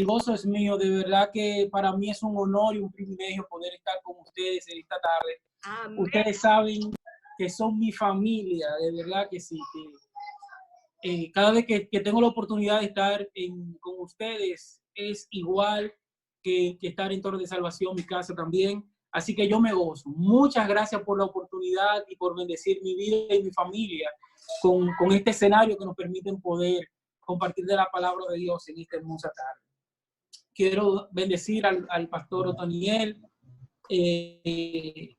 El gozo es mío, de verdad que para mí es un honor y un privilegio poder estar con ustedes en esta tarde. Amén. Ustedes saben que son mi familia, de verdad que sí. Cada vez que tengo la oportunidad de estar con ustedes es igual que estar en Torre de Salvación, mi casa también. Así que yo me gozo. Muchas gracias por la oportunidad y por bendecir mi vida y mi familia con este escenario que nos permiten poder compartir de la palabra de Dios en esta hermosa tarde. Quiero bendecir al pastor Otoniel,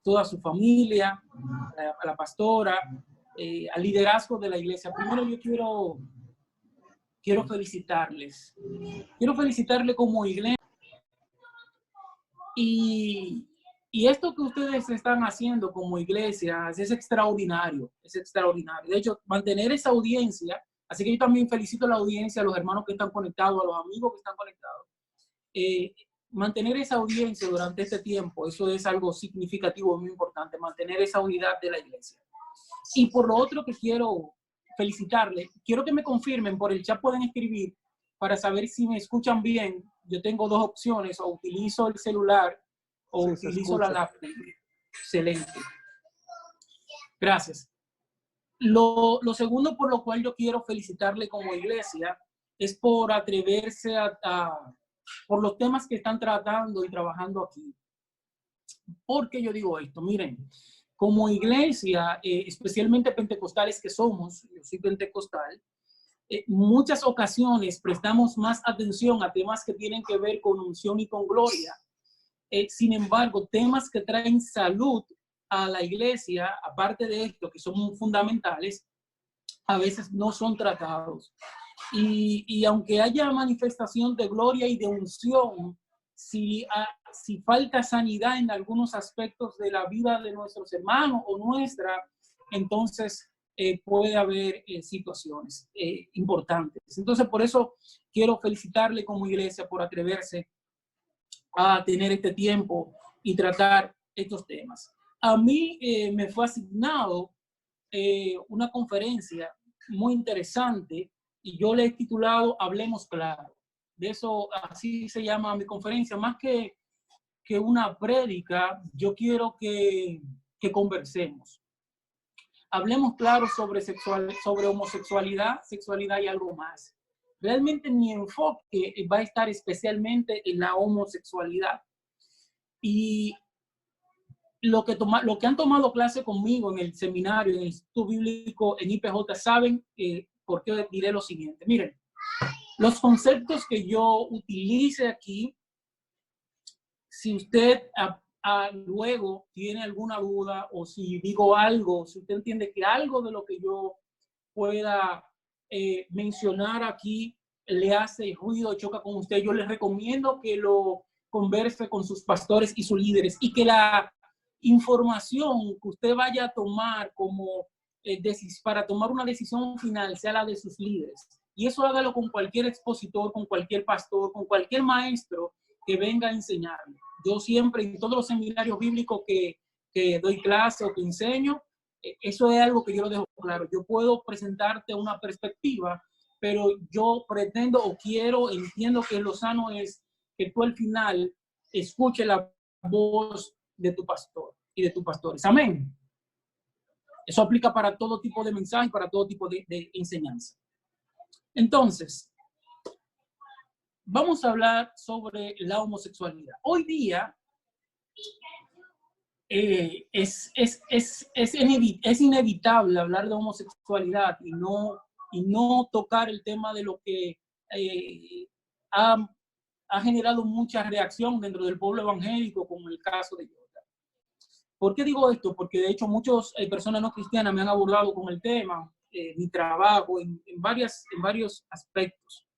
toda su familia, a la pastora, al liderazgo de la iglesia. Primero yo quiero felicitarles. Quiero felicitarles como iglesia. Y esto que ustedes están haciendo como iglesia es extraordinario, es extraordinario. De hecho, mantener esa audiencia, así que yo también felicito a la audiencia, a los hermanos que están conectados, a los amigos que están conectados. Mantener esa audiencia durante este tiempo, eso es algo significativo, muy importante, mantener esa unidad de la iglesia. Y por lo otro que quiero felicitarle, quiero que me confirmen, por el chat pueden escribir para saber si me escuchan bien. Yo tengo dos opciones, o utilizo el celular o utilizo la laptop. Excelente. Gracias. Lo segundo por lo cual yo quiero felicitarle como iglesia es por atreverse por los temas que están tratando y trabajando aquí. ¿Por qué yo digo esto? Miren, como iglesia, especialmente pentecostales que somos, yo soy pentecostal, muchas ocasiones prestamos más atención a temas que tienen que ver con unción y con gloria. Sin embargo, temas que traen salud a la iglesia, aparte de esto, que son fundamentales, a veces no son tratados. Y aunque haya manifestación de gloria y de unción, si falta sanidad en algunos aspectos de la vida de nuestros hermanos o nuestra, entonces puede haber situaciones importantes. Entonces, por eso quiero felicitarle como iglesia por atreverse a tener este tiempo y tratar estos temas. A mí me fue asignado una conferencia muy interesante y yo le he titulado Hablemos Claro. De eso, así se llama mi conferencia. Más que una prédica, yo quiero que conversemos. Hablemos claro sobre homosexualidad, sexualidad y algo más. Realmente mi enfoque va a estar especialmente en la homosexualidad. Y lo que han tomado clase conmigo en el seminario, en el Instituto Bíblico, en IPJ, saben por qué diré lo siguiente. Miren, los conceptos que yo utilice aquí, si usted luego tiene alguna duda o si digo algo, si usted entiende que algo de lo que yo pueda mencionar aquí le hace ruido, choca con usted, yo les recomiendo que lo converse con sus pastores y sus líderes y que la información que usted vaya a tomar como para tomar una decisión final sea la de sus líderes. Y eso hágalo con cualquier expositor, con cualquier pastor, con cualquier maestro que venga a enseñarle. Yo siempre, en todos los seminarios bíblicos que doy clase o que enseño, eso es algo que yo lo dejo claro. Yo puedo presentarte una perspectiva, pero yo pretendo o entiendo que lo sano es que tú al final escuches la voz de tu pastor y de tus pastores. Amén. Eso aplica para todo tipo de mensaje, para todo tipo de enseñanza. Entonces, vamos a hablar sobre la homosexualidad. Hoy día es inevitable hablar de homosexualidad y no tocar el tema de lo que ha generado mucha reacción dentro del pueblo evangélico, como el caso de Jota. ¿Por qué digo esto? Porque de hecho muchas personas no cristianas me han abordado con el tema, mi trabajo, en varios aspectos.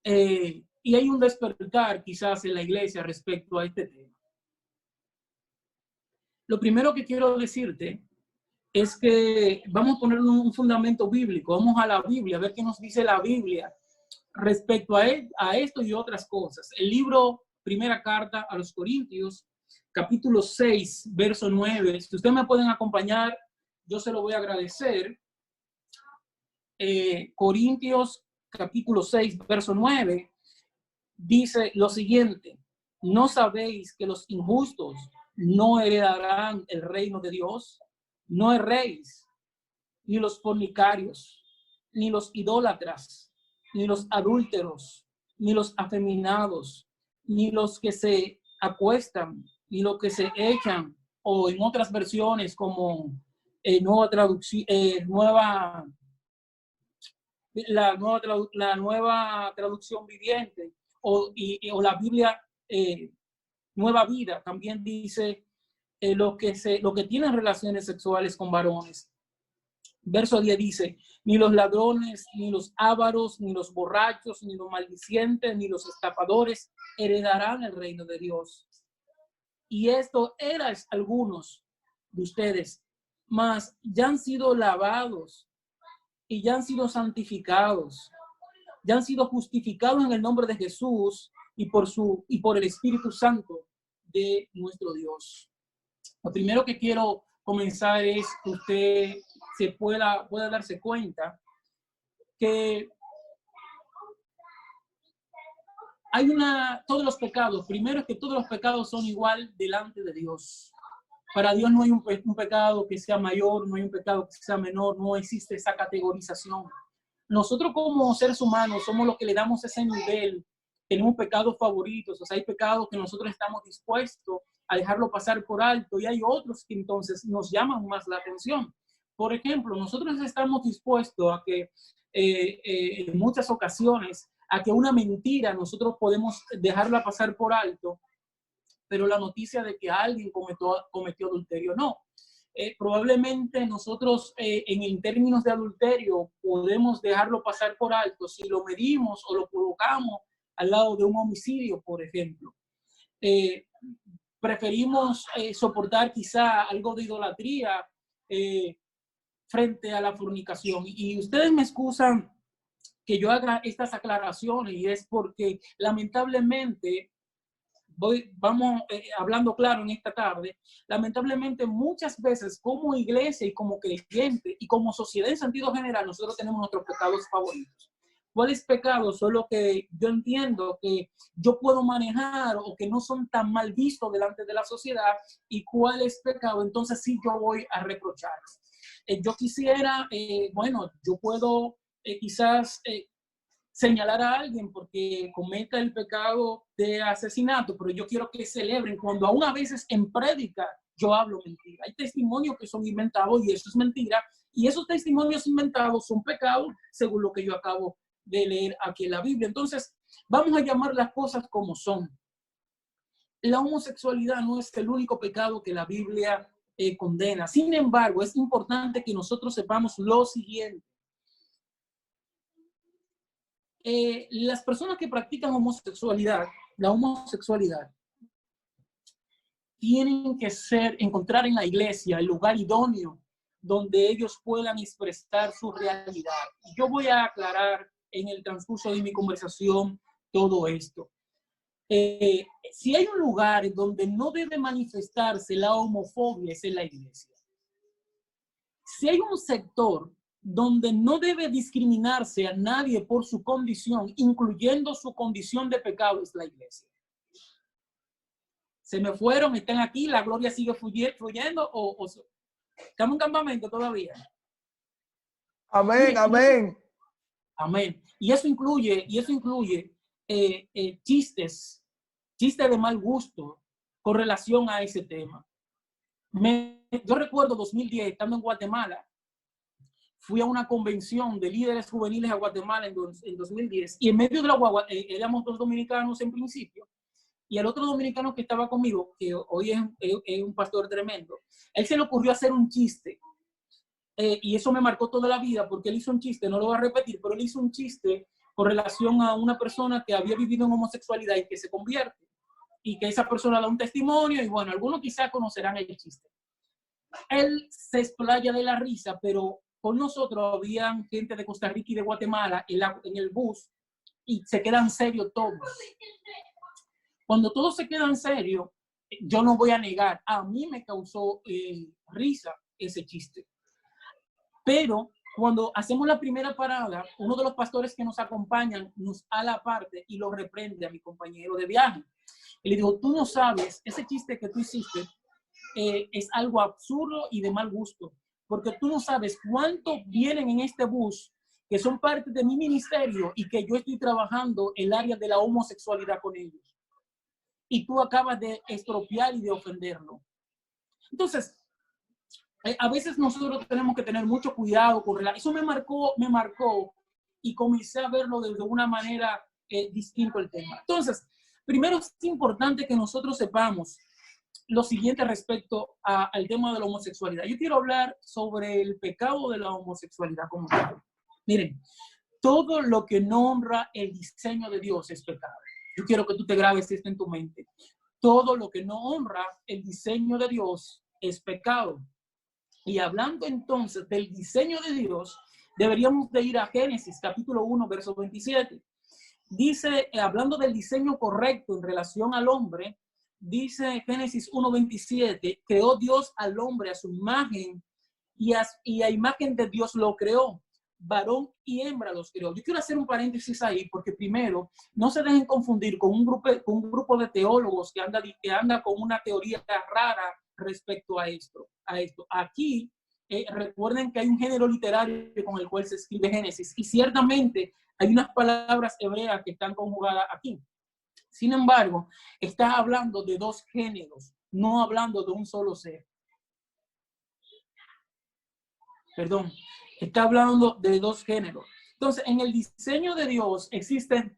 Y hay un despertar quizás en la iglesia respecto a este tema. Lo primero que quiero decirte es que vamos a poner un fundamento bíblico, vamos a la Biblia, a ver qué nos dice la Biblia respecto a esto y otras cosas. El libro, primera carta a los Corintios, capítulo 6, verso 9. Si ustedes me pueden acompañar, yo se lo voy a agradecer. Corintios, capítulo 6, verso 9. dice lo siguiente: ¿no sabéis que los injustos no heredarán el reino de Dios? No erréis, ni los fornicarios, ni los idólatras, ni los adúlteros, ni los afeminados, ni los que se acuestan, ni los que se echan, o en otras versiones como nueva traducción, la nueva traducción viviente, o la Biblia Nueva Vida, también dice lo que tienen relaciones sexuales con varones. Verso 10 dice: ni los ladrones, ni los ávaros, ni los borrachos, ni los maldicientes, ni los estafadores heredarán el reino de Dios. Y esto eran algunos de ustedes, mas ya han sido lavados y ya han sido santificados, ya han sido justificados en el nombre de Jesús y por el Espíritu Santo de nuestro Dios. Lo primero que quiero comenzar es que usted pueda darse cuenta que todos los pecados, primero es que todos los pecados son igual delante de Dios. Para Dios no hay un pecado que sea mayor, no hay un pecado que sea menor, no existe esa categorización. Nosotros como seres humanos somos los que le damos ese nivel. Tenemos pecados favoritos, o sea, hay pecados que nosotros estamos dispuestos a dejarlo pasar por alto, y hay otros que entonces nos llaman más la atención. Por ejemplo, nosotros estamos dispuestos a que en muchas ocasiones a que una mentira nosotros podemos dejarla pasar por alto, pero la noticia de que alguien cometió adulterio no. Probablemente nosotros en términos de adulterio podemos dejarlo pasar por alto si lo medimos o lo colocamos al lado de un homicidio, por ejemplo. Preferimos soportar quizá algo de idolatría frente a la fornicación. Y ustedes me excusan que yo haga estas aclaraciones, y es porque lamentablemente vamos hablando claro en esta tarde, lamentablemente muchas veces como iglesia y como creyente y como sociedad en sentido general, nosotros tenemos nuestros pecados favoritos. ¿Cuáles pecados son los que yo entiendo que yo puedo manejar o que no son tan mal vistos delante de la sociedad, y cuáles pecados entonces sí yo voy a reprochar? Yo quisiera, yo puedo quizás señalar a alguien porque cometa el pecado de asesinato, pero yo quiero que celebren cuando aún a veces en prédica yo hablo mentira. Hay testimonios que son inventados y eso es mentira, y esos testimonios inventados son pecados según lo que yo acabo de leer aquí en la Biblia. Entonces, vamos a llamar las cosas como son. La homosexualidad no es el único pecado que la Biblia condena. Sin embargo, es importante que nosotros sepamos lo siguiente. Las personas que practican la homosexualidad, tienen que encontrar en la iglesia el lugar idóneo donde ellos puedan expresar su realidad. Yo voy a aclarar en el transcurso de mi conversación todo esto. Si hay un lugar donde no debe manifestarse la homofobia, es en la iglesia. Si hay un sector donde no debe discriminarse a nadie por su condición, incluyendo su condición de pecado, es la iglesia. Se me fueron, están aquí, la gloria sigue fluyendo, o estamos en campamento todavía. Amén, amén. Amén. Y eso incluye chistes de mal gusto con relación a ese tema. Yo recuerdo 2010, estando en Guatemala, fui a una convención de líderes juveniles a Guatemala en 2010, y en medio de la guagua éramos 2 dominicanos en principio, y el otro dominicano que estaba conmigo, que hoy es un pastor tremendo, él se le ocurrió hacer un chiste, y eso me marcó toda la vida, porque él hizo un chiste, no lo voy a repetir, pero él hizo un chiste con relación a una persona que había vivido en homosexualidad y que se convierte, y que esa persona da un testimonio, y bueno, algunos quizás conocerán el chiste. Él se explaya de la risa, pero con nosotros habían gente de Costa Rica y de Guatemala en el bus, y se quedan serios todos. Cuando todos se quedan serios, yo no voy a negar, a mí me causó risa ese chiste. Pero Cuando hacemos la primera parada, uno de los pastores que nos acompañan nos ala aparte y lo reprende a mi compañero de viaje. Y le digo, tú no sabes, ese chiste que tú hiciste es algo absurdo y de mal gusto, porque tú no sabes cuántos vienen en este bus que son parte de mi ministerio y que yo estoy trabajando el área de la homosexualidad con ellos. Y tú acabas de estropear y de ofenderlo. Entonces, a veces nosotros tenemos que tener mucho cuidado con eso. Me marcó y comencé a verlo de una manera distinta el tema. Entonces, primero es importante que nosotros sepamos lo siguiente respecto al tema de la homosexualidad. Yo quiero hablar sobre el pecado de la homosexualidad como tal. Miren, todo lo que no honra el diseño de Dios es pecado. Yo quiero que tú te grabes esto en tu mente. Todo lo que no honra el diseño de Dios es pecado. Y hablando entonces del diseño de Dios, deberíamos de ir a Génesis capítulo 1, verso 27. Dice, hablando del diseño correcto en relación al hombre, dice Génesis 1:27, creó Dios al hombre a su imagen y a imagen de Dios lo creó. Varón y hembra los creó. Yo quiero hacer un paréntesis ahí porque primero, no se dejen confundir con un grupo de teólogos que anda con una teoría rara respecto a esto. Aquí, recuerden que hay un género literario con el cual se escribe Génesis y ciertamente hay unas palabras hebreas que están conjugadas aquí. Sin embargo, está hablando de dos géneros, no hablando de un solo ser. Perdón, está hablando de dos géneros. Entonces, en el diseño de Dios existen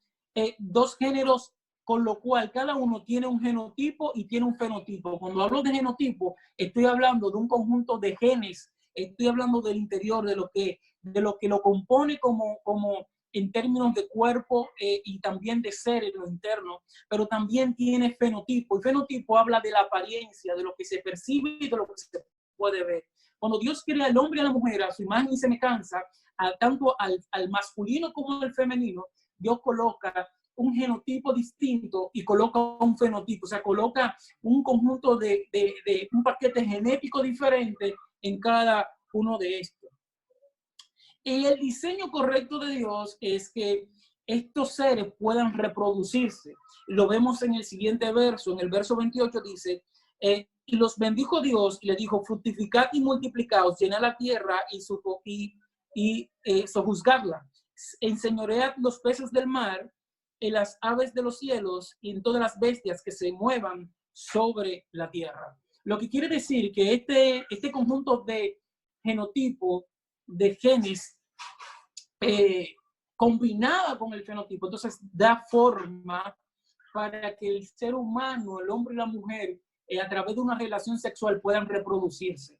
dos géneros, con lo cual cada uno tiene un genotipo y tiene un fenotipo. Cuando hablo de genotipo, estoy hablando de un conjunto de genes, estoy hablando del interior, de lo que lo compone como en términos de cuerpo y también de ser en lo interno, pero también tiene fenotipo. Y fenotipo habla de la apariencia, de lo que se percibe y de lo que se puede ver. Cuando Dios crea al hombre y a la mujer a su imagen y semejanza, tanto al masculino como al femenino, Dios coloca un genotipo distinto y coloca un fenotipo, o sea, coloca un conjunto de un paquete genético diferente en cada uno de estos. Y el diseño correcto de Dios es que estos seres puedan reproducirse. Lo vemos en el siguiente verso, en el verso 28 dice, y los bendijo Dios y le dijo, fructificad y multiplicaos, llenad la tierra y sojuzgadla. Enseñoread los peces del mar, en las aves de los cielos y en todas las bestias que se muevan sobre la tierra. Lo que quiere decir que este conjunto de genotipo, de genes, combinada con el fenotipo, entonces da forma para que el ser humano, el hombre y la mujer, a través de una relación sexual puedan reproducirse.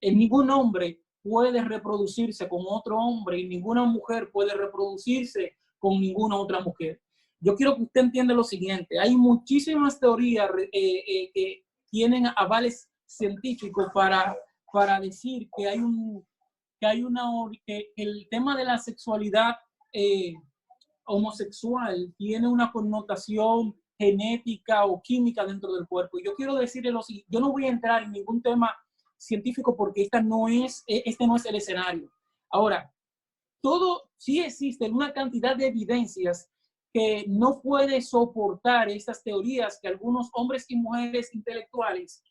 Ningún hombre puede reproducirse con otro hombre y ninguna mujer puede reproducirse con ninguna otra mujer. Yo quiero que usted entienda lo siguiente, hay muchísimas teorías que tienen avales científicos para decir que que el tema de la sexualidad homosexual tiene una connotación genética o química dentro del cuerpo. Y yo quiero decirle lo siguiente, yo no voy a entrar en ningún tema científico porque este no es el escenario. Ahora, sí existen una cantidad de evidencias que no puede soportar estas teorías que algunos hombres y mujeres intelectuales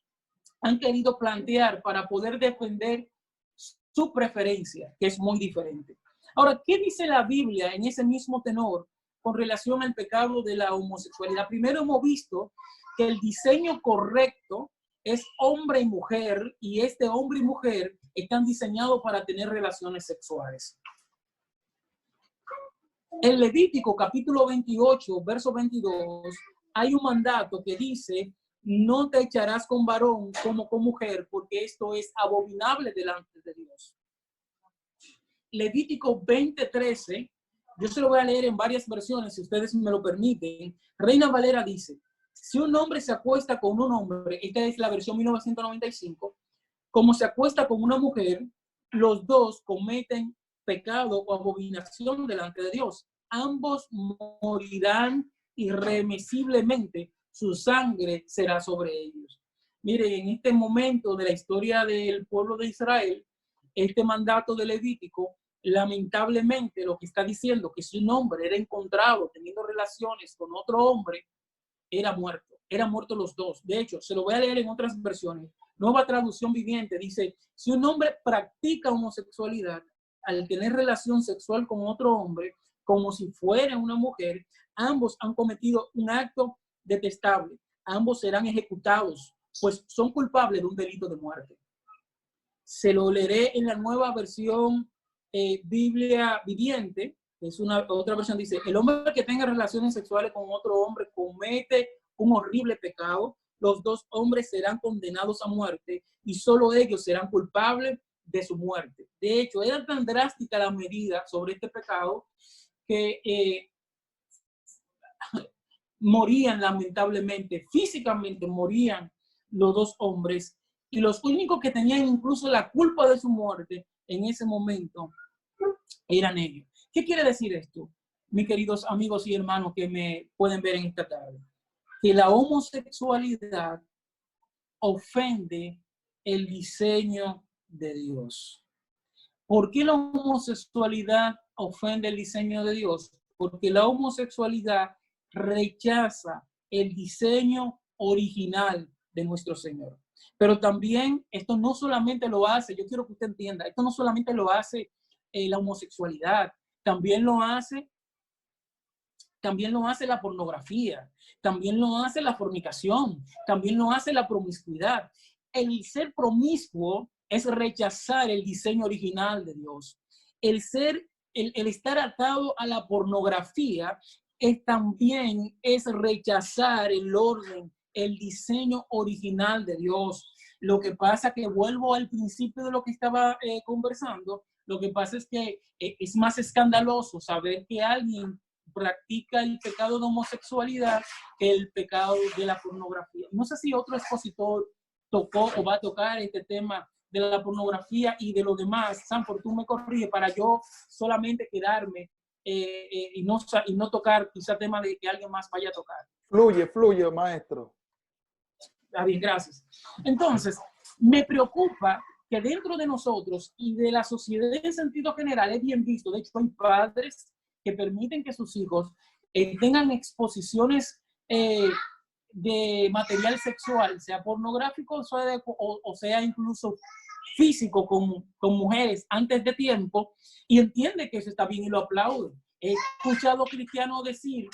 han querido plantear para poder defender su preferencia, que es muy diferente. Ahora, ¿qué dice la Biblia en ese mismo tenor con relación al pecado de la homosexualidad? Primero hemos visto que el diseño correcto es hombre y mujer, y este hombre y mujer están diseñados para tener relaciones sexuales. En Levítico capítulo 28, verso 22, hay un mandato que dice, no te echarás con varón como con mujer, porque esto es abominable delante de Dios. Levítico 20:13, yo se lo voy a leer en varias versiones, si ustedes me lo permiten. Reina Valera dice, si un hombre se acuesta con un hombre, esta es la versión 1995, como se acuesta con una mujer, los dos cometen pecado o abominación delante de Dios. Ambos morirán irremisiblemente, su sangre será sobre ellos. Mire, en este momento de la historia del pueblo de Israel, este mandato de Levítico, lamentablemente lo que está diciendo que si un hombre era encontrado teniendo relaciones con otro hombre, era muerto. Eran muertos los dos. De hecho, se lo voy a leer en otras versiones. Nueva Traducción Viviente dice, si un hombre practica homosexualidad al tener relación sexual con otro hombre, como si fuera una mujer, ambos han cometido un acto detestable. Ambos serán ejecutados, pues son culpables de un delito de muerte. Se lo leeré en la Nueva Versión Biblia Viviente. Es otra versión, dice, el hombre que tenga relaciones sexuales con otro hombre comete un horrible pecado. Los dos hombres serán condenados a muerte y solo ellos serán culpables de su muerte. De hecho, era tan drástica la medida sobre este pecado que morían lamentablemente, físicamente morían los dos hombres, y los únicos que tenían incluso la culpa de su muerte en ese momento eran ellos. ¿Qué quiere decir esto, mis queridos amigos y hermanos que me pueden ver en esta tarde? Que la homosexualidad ofende el diseño de Dios. ¿Por qué la homosexualidad ofende el diseño de Dios? Porque la homosexualidad rechaza el diseño original de nuestro Señor. Pero también esto no solamente lo hace, yo quiero que usted entienda, esto no solamente lo hace la homosexualidad, también lo hace la pornografía, también lo hace la fornicación, también lo hace la promiscuidad. El ser promiscuo es rechazar el diseño original de Dios. El estar atado a la pornografía también es rechazar el orden, el diseño original de Dios. Lo que pasa que vuelvo al principio de lo que estaba conversando, lo que pasa es que es más escandaloso saber que alguien practica el pecado de homosexualidad que el pecado de la pornografía. No sé si otro expositor tocó o va a tocar este tema de la pornografía y de lo demás. Sanford, tú me corriges para yo solamente quedarme y no tocar quizá tema de que alguien más vaya a tocar. Fluye, maestro. Está bien, gracias. Entonces, me preocupa que dentro de nosotros y de la sociedad en sentido general es bien visto. De hecho, hay padres que permiten que sus hijos tengan exposiciones de material sexual, sea pornográfico o sea incluso físico con mujeres antes de tiempo, y entiende que eso está bien y lo aplaude. He escuchado cristianos decir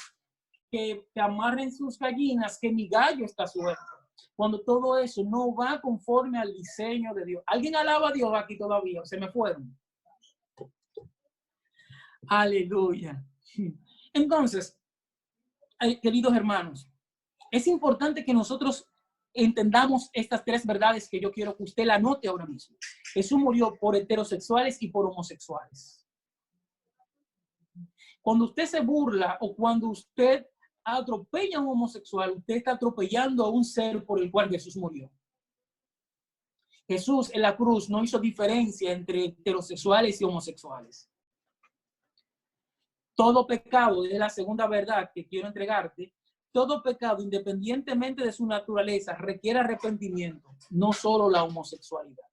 que amarren sus gallinas, que mi gallo está suelto, cuando todo eso no va conforme al diseño de Dios. ¿Alguien alaba a Dios aquí todavía? ¿Se me fueron? Aleluya. Entonces, queridos hermanos, es importante que nosotros entendamos estas tres verdades que yo quiero que usted la anote ahora mismo. Jesús murió por heterosexuales y por homosexuales. Cuando usted se burla o cuando usted atropella a un homosexual, usted está atropellando a un ser por el cual Jesús murió. Jesús en la cruz no hizo diferencia entre heterosexuales y homosexuales. Todo pecado, es la segunda verdad que quiero entregarte, todo pecado, independientemente de su naturaleza, requiere arrepentimiento, no solo la homosexualidad.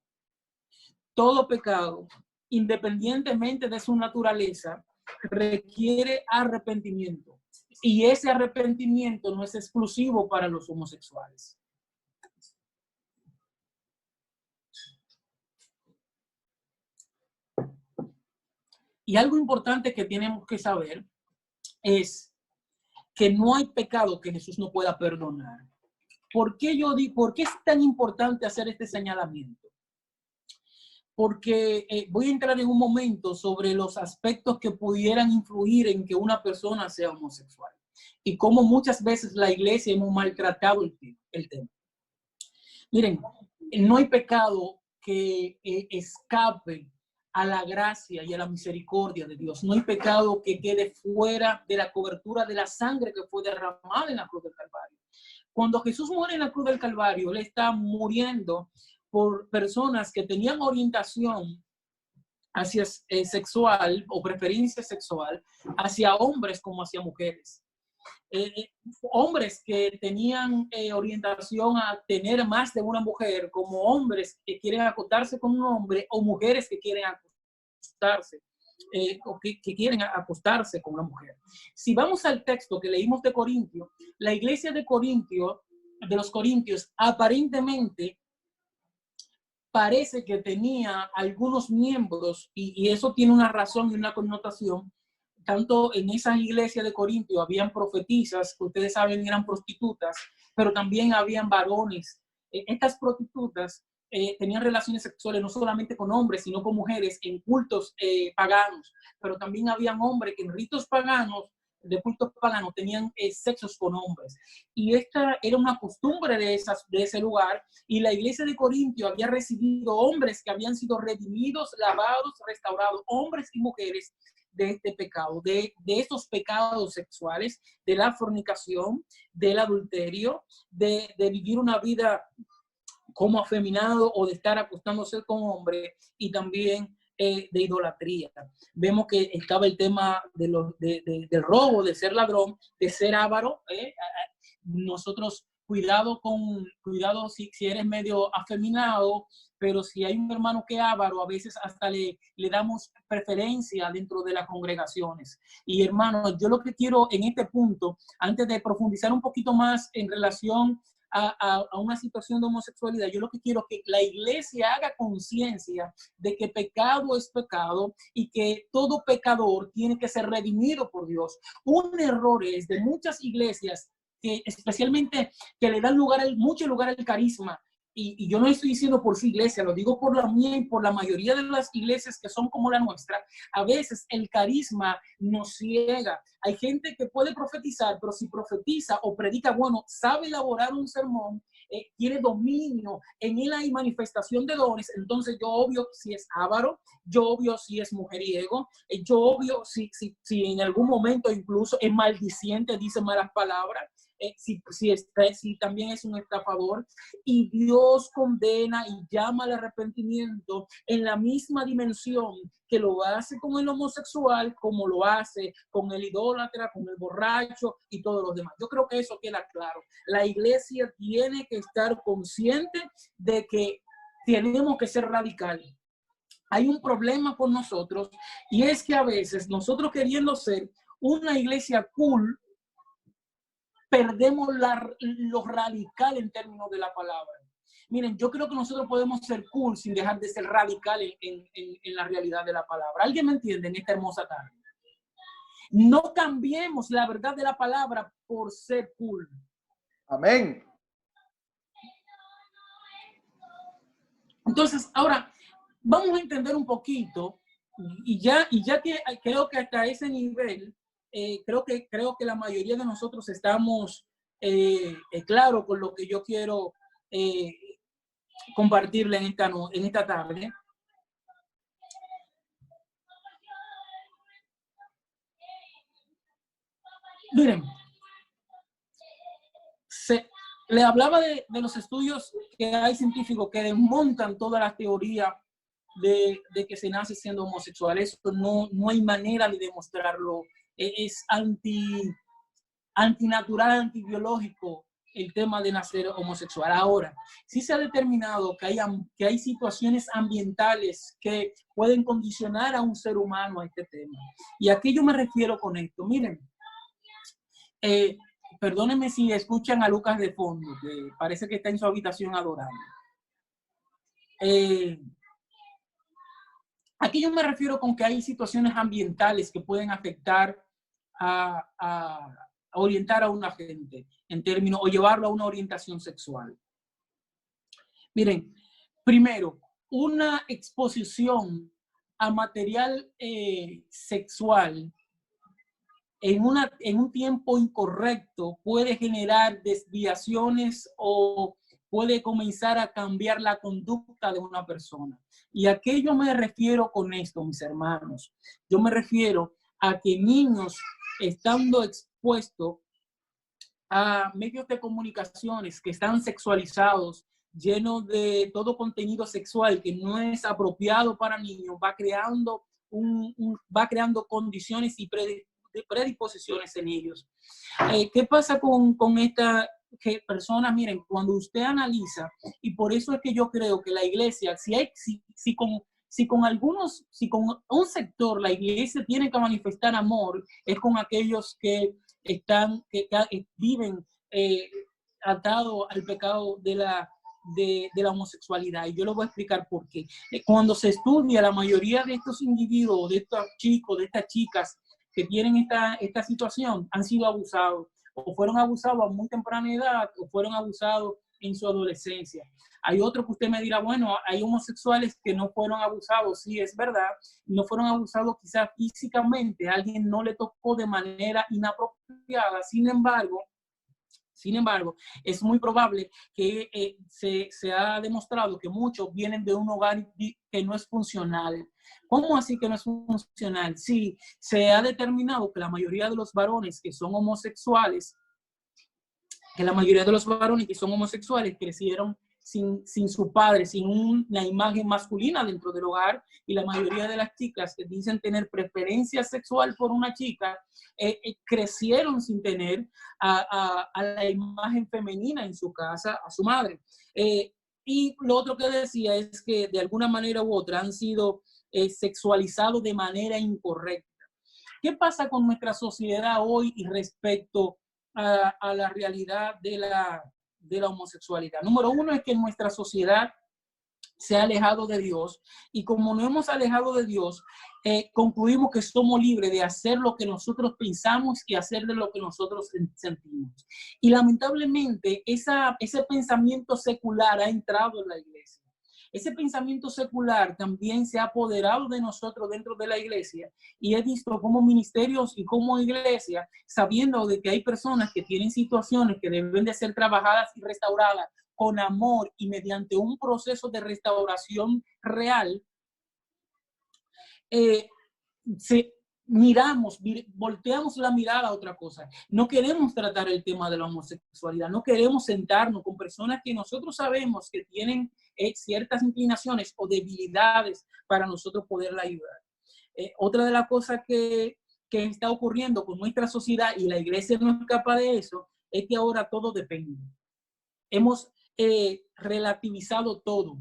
Todo pecado, independientemente de su naturaleza, requiere arrepentimiento. Y ese arrepentimiento no es exclusivo para los homosexuales. Y algo importante que tenemos que saber es que no hay pecado que Jesús no pueda perdonar. ¿Por qué es tan importante hacer este señalamiento? Porque voy a entrar en un momento sobre los aspectos que pudieran influir en que una persona sea homosexual y cómo muchas veces la iglesia hemos maltratado el tema. Miren, no hay pecado que escape a la gracia y a la misericordia de Dios. No hay pecado que quede fuera de la cobertura de la sangre que fue derramada en la cruz del Calvario. Cuando Jesús muere en la cruz del Calvario, Él está muriendo por personas que tenían orientación hacia sexual o preferencia sexual hacia hombres como hacia mujeres. hombres que tenían orientación a tener más de una mujer, como hombres que quieren acostarse con un hombre o mujeres que quieren acostarse. O que quieren acostarse con una mujer. Si vamos al texto que leímos de Corintio, la iglesia de los Corintios, aparentemente parece que tenía algunos miembros, y eso tiene una razón y una connotación. Tanto en esa iglesia de Corintio habían profetisas, que ustedes saben eran prostitutas, pero también habían varones. Estas prostitutas tenían relaciones sexuales no solamente con hombres, sino con mujeres en cultos paganos, pero también habían hombres que en ritos paganos, de cultos paganos, tenían sexos con hombres. Y esta era una costumbre de ese lugar, y la iglesia de Corintio había recibido hombres que habían sido redimidos, lavados, restaurados, hombres y mujeres de este pecado, de estos pecados sexuales, de la fornicación, del adulterio, de vivir una vida como afeminado o de estar acostándose con hombres, y también de idolatría. Vemos que estaba el tema del robo, de ser ladrón, de ser avaro. Nosotros, cuidado si eres medio afeminado, pero si hay un hermano que es avaro, a veces hasta le damos preferencia dentro de las congregaciones. Y hermanos, yo lo que quiero en este punto, antes de profundizar un poquito más en relación a una situación de homosexualidad, yo lo que quiero es que la iglesia haga conciencia de que pecado es pecado y que todo pecador tiene que ser redimido por Dios. Un error es de muchas iglesias que especialmente que le dan mucho lugar al carisma. Y yo no estoy diciendo por su iglesia, lo digo por la mía y por la mayoría de las iglesias que son como la nuestra. A veces el carisma nos ciega. Hay gente que puede profetizar, pero si profetiza o predica, bueno, sabe elaborar un sermón, tiene dominio, en él hay manifestación de dones, entonces yo obvio si es avaro, yo obvio si es mujeriego, yo obvio si en algún momento incluso es maldiciente, dice malas palabras. Si también es un estafador, y Dios condena y llama al arrepentimiento en la misma dimensión que lo hace con el homosexual, como lo hace con el idólatra, con el borracho y todos los demás. Yo creo que eso queda claro. La iglesia tiene que estar consciente de que tenemos que ser radicales. Hay un problema con nosotros, y es que a veces nosotros, queriendo ser una iglesia cool, perdemos lo radical en términos de la palabra. Miren, yo creo que nosotros podemos ser cool sin dejar de ser radical en la realidad de la palabra. ¿Alguien me entiende en esta hermosa tarde? No cambiemos la verdad de la palabra por ser cool. Amén. Entonces, ahora vamos a entender un poquito, y ya que creo que hasta ese nivel, creo que la mayoría de nosotros estamos claros con lo que yo quiero compartirle en esta tarde. Miren, le hablaba de los estudios que hay científicos que desmontan todas las teorías de que se nace siendo homosexual. Eso no hay manera de demostrarlo. Es antinatural, antibiológico el tema de nacer homosexual. Ahora, sí se ha determinado que hay situaciones ambientales que pueden condicionar a un ser humano a este tema. ¿Y a qué yo me refiero con esto? Miren, perdónenme si escuchan a Lucas de fondo, que parece que está en su habitación adorando. Aquí yo me refiero con que hay situaciones ambientales que pueden afectar a orientar a una gente en términos, o llevarlo a una orientación sexual. Miren, primero, una exposición a material sexual en un tiempo incorrecto puede generar desviaciones o puede comenzar a cambiar la conducta de una persona. ¿Y a qué yo me refiero con esto, mis hermanos? Yo me refiero a que niños, estando expuestos a medios de comunicaciones que están sexualizados, llenos de todo contenido sexual que no es apropiado para niños, va creando condiciones predisposiciones en ellos. ¿Qué pasa con esta personas? Miren, cuando usted analiza, y por eso es que yo creo que la iglesia, si con un sector la iglesia tiene que manifestar amor, es con aquellos que viven atados al pecado de la homosexualidad. Y yo lo voy a explicar por qué. Cuando se estudia, la mayoría de estos individuos, de estos chicos, de estas chicas que tienen esta situación, han sido abusados, o fueron abusados a muy temprana edad, o fueron abusados en su adolescencia. Hay otro que usted me dirá, bueno, hay homosexuales que no fueron abusados. Sí, es verdad, no fueron abusados quizás físicamente, alguien no le tocó de manera inapropiada. Sin embargo, es muy probable que se ha demostrado que muchos vienen de un hogar que no es funcional. ¿Cómo así que no es funcional? Sí, se ha determinado que la mayoría de los varones que son homosexuales, crecieron sin su padre, sin una imagen masculina dentro del hogar, y la mayoría de las chicas que dicen tener preferencia sexual por una chica, crecieron sin tener a la imagen femenina en su casa, a su madre. Y lo otro que decía es que de alguna manera u otra han sido sexualizados de manera incorrecta. ¿Qué pasa con nuestra sociedad hoy y respecto a la realidad de la homosexualidad? Número uno es que nuestra sociedad se ha alejado de Dios, y como nos hemos alejado de Dios, concluimos que somos libres de hacer lo que nosotros pensamos y hacer de lo que nosotros sentimos. Y lamentablemente ese pensamiento secular ha entrado en la iglesia. Ese pensamiento secular también se ha apoderado de nosotros dentro de la iglesia, y he visto como ministerios y como iglesia, sabiendo de que hay personas que tienen situaciones que deben de ser trabajadas y restauradas con amor y mediante un proceso de restauración real, volteamos la mirada a otra cosa. No queremos tratar el tema de la homosexualidad, no queremos sentarnos con personas que nosotros sabemos que tienen ciertas inclinaciones o debilidades para nosotros poderla ayudar. Otra de las cosas que está ocurriendo con nuestra sociedad, y la iglesia no escapa de eso, es que ahora todo depende. Hemos relativizado todo.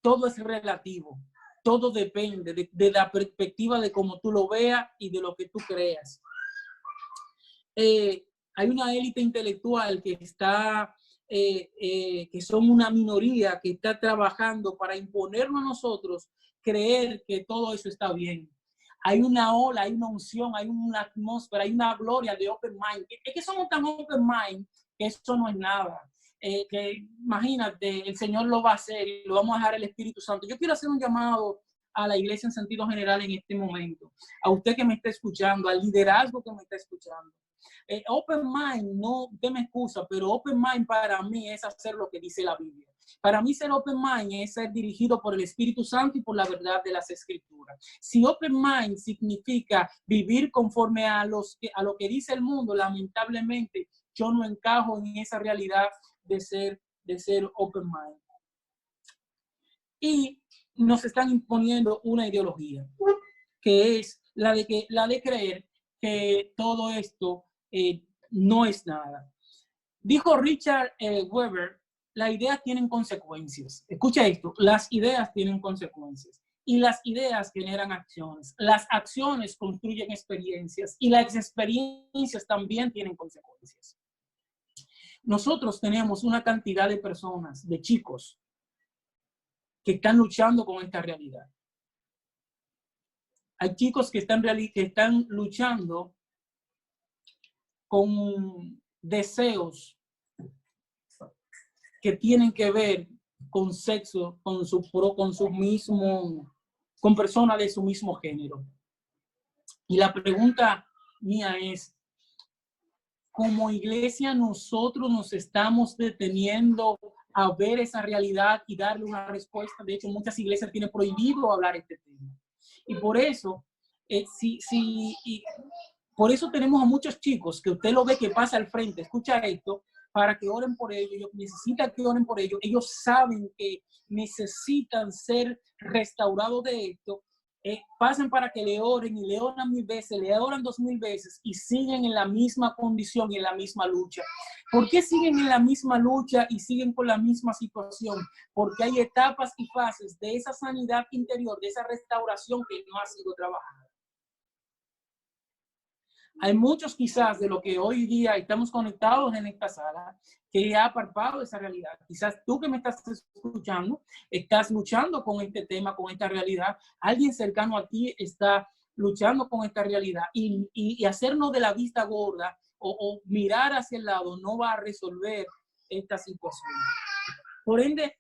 Todo es relativo. Todo depende de la perspectiva de cómo tú lo veas y de lo que tú creas. Hay una élite intelectual que son una minoría que está trabajando para imponernos a nosotros creer que todo eso está bien. Hay una ola, hay una unción, hay una atmósfera, hay una gloria de open mind. Es que somos tan open mind que eso no es nada. Que imagínate, el Señor lo va a hacer y lo vamos a dejar al Espíritu Santo. Yo quiero hacer un llamado a la iglesia en sentido general en este momento, a usted que me está escuchando, al liderazgo que me está escuchando. Open mind, no, usted me excusa, pero open mind para mí es hacer lo que dice la Biblia. Para mí ser open mind es ser dirigido por el Espíritu Santo y por la verdad de las Escrituras. Si open mind significa vivir conforme a lo que dice el mundo, lamentablemente yo no encajo en esa realidad de ser open mind. Y nos están imponiendo una ideología, que es la de creer que todo esto no es nada. Dijo Richard Weber, las ideas tienen consecuencias. Escucha esto, las ideas tienen consecuencias. Y las ideas generan acciones. Las acciones construyen experiencias, y las experiencias también tienen consecuencias. Nosotros tenemos una cantidad de personas, de chicos, que están luchando con esta realidad. Hay chicos que están luchando con deseos que tienen que ver con sexo, con personas de su mismo género. Y la pregunta mía es, como iglesia nosotros nos estamos deteniendo a ver esa realidad y darle una respuesta. De hecho, muchas iglesias tienen prohibido hablar de este tema. Y por eso, por eso tenemos a muchos chicos que usted lo ve que pasa al frente, escucha esto, para que oren por ellos. Ellos necesitan que oren por ellos. Ellos saben que necesitan ser restaurados de esto. pasan para que le oren y le oran 1000 veces, le oran 2000 veces y siguen en la misma condición y en la misma lucha. ¿Por qué siguen en la misma lucha y siguen con la misma situación? Porque hay etapas y fases de esa sanidad interior, de esa restauración que no ha sido trabajada. Hay muchos quizás de lo que hoy día estamos conectados en esta sala que ya ha palpado esa realidad. Quizás tú que me estás escuchando, estás luchando con este tema, con esta realidad. Alguien cercano a ti está luchando con esta realidad y hacernos de la vista gorda o mirar hacia el lado no va a resolver esta situación. Por ende,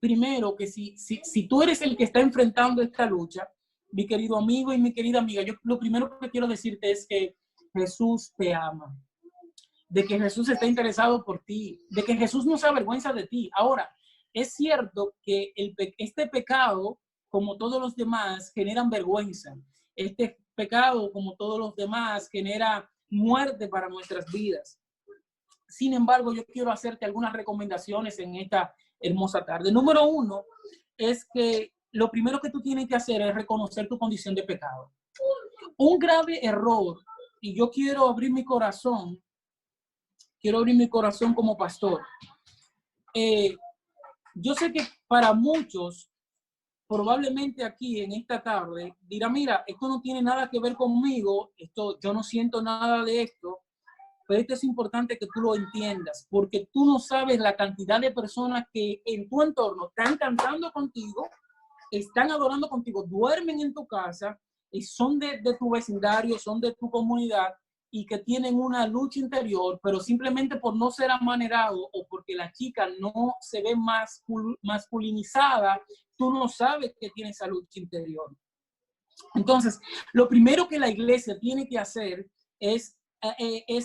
primero que si tú eres el que está enfrentando esta lucha, mi querido amigo y mi querida amiga, yo lo primero que quiero decirte es que Jesús te ama, de que Jesús está interesado por ti, de que Jesús no se avergüenza de ti. Ahora, es cierto que este pecado, como todos los demás, generan vergüenza. Este pecado, como todos los demás, genera muerte para nuestras vidas. Sin embargo, yo quiero hacerte algunas recomendaciones en esta hermosa tarde. Número uno es que lo primero que tú tienes que hacer es reconocer tu condición de pecado. Un grave error, y yo quiero abrir mi corazón como pastor. Yo sé que para muchos, probablemente aquí en esta tarde, dirá, mira, esto no tiene nada que ver conmigo, yo no siento nada de esto, pero esto es importante que tú lo entiendas, porque tú no sabes la cantidad de personas que en tu entorno están cantando contigo, están adorando contigo, duermen en tu casa y son de tu vecindario, son de tu comunidad y que tienen una lucha interior, pero simplemente por no ser amanerado o porque la chica no se ve masculinizada, tú no sabes que tiene esa lucha interior. Entonces, lo primero que la iglesia tiene que hacer es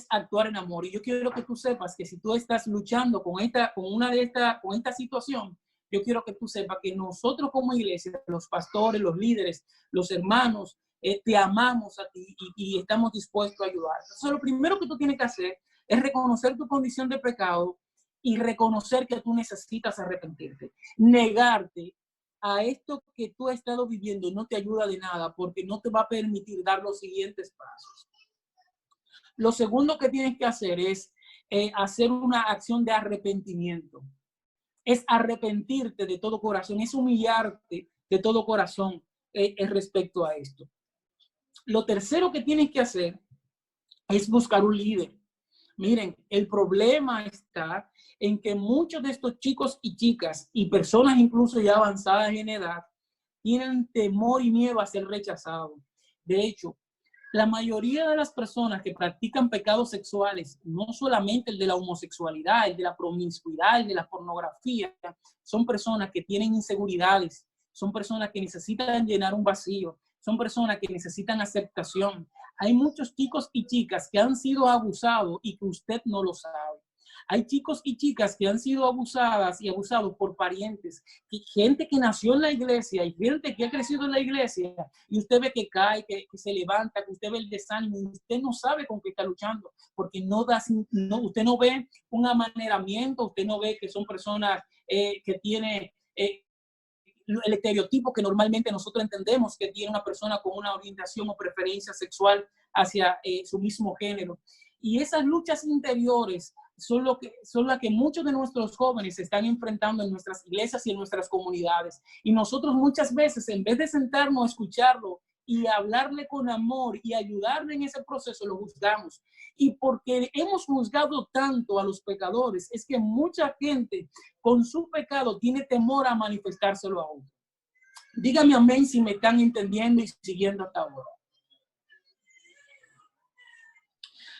actuar en amor. Y yo quiero que tú sepas que si tú estás luchando con esta situación, yo quiero que tú sepas que nosotros como iglesia, los pastores, los líderes, los hermanos, te amamos a ti y estamos dispuestos a ayudar. Entonces, lo primero que tú tienes que hacer es reconocer tu condición de pecado y reconocer que tú necesitas arrepentirte. Negarte a esto que tú has estado viviendo no te ayuda de nada porque no te va a permitir dar los siguientes pasos. Lo segundo que tienes que hacer es hacer una acción de arrepentimiento. Es arrepentirte de todo corazón, es humillarte de todo corazón respecto a esto. Lo tercero que tienes que hacer es buscar un líder. Miren, el problema está en que muchos de estos chicos y chicas y personas incluso ya avanzadas en edad tienen temor y miedo a ser rechazados. De hecho, la mayoría de las personas que practican pecados sexuales, no solamente el de la homosexualidad, el de la promiscuidad, el de la pornografía, son personas que tienen inseguridades, son personas que necesitan llenar un vacío, son personas que necesitan aceptación. Hay muchos chicos y chicas que han sido abusados y que usted no lo sabe. Hay chicos y chicas que han sido abusadas y abusados por parientes, gente que nació en la iglesia y gente que ha crecido en la iglesia y usted ve que cae, que se levanta, que usted ve el desánimo y usted no sabe con qué está luchando porque usted no ve un amaneramiento, usted no ve que son personas que tienen el estereotipo que normalmente nosotros entendemos que tiene una persona con una orientación o preferencia sexual hacia su mismo género. Y esas luchas interiores son las que muchos de nuestros jóvenes están enfrentando en nuestras iglesias y en nuestras comunidades. Y nosotros muchas veces, en vez de sentarnos a escucharlo y hablarle con amor y ayudarle en ese proceso, lo juzgamos. Y porque hemos juzgado tanto a los pecadores, es que mucha gente con su pecado tiene temor a manifestárselo a otro. Dígame amén si me están entendiendo y siguiendo hasta ahora.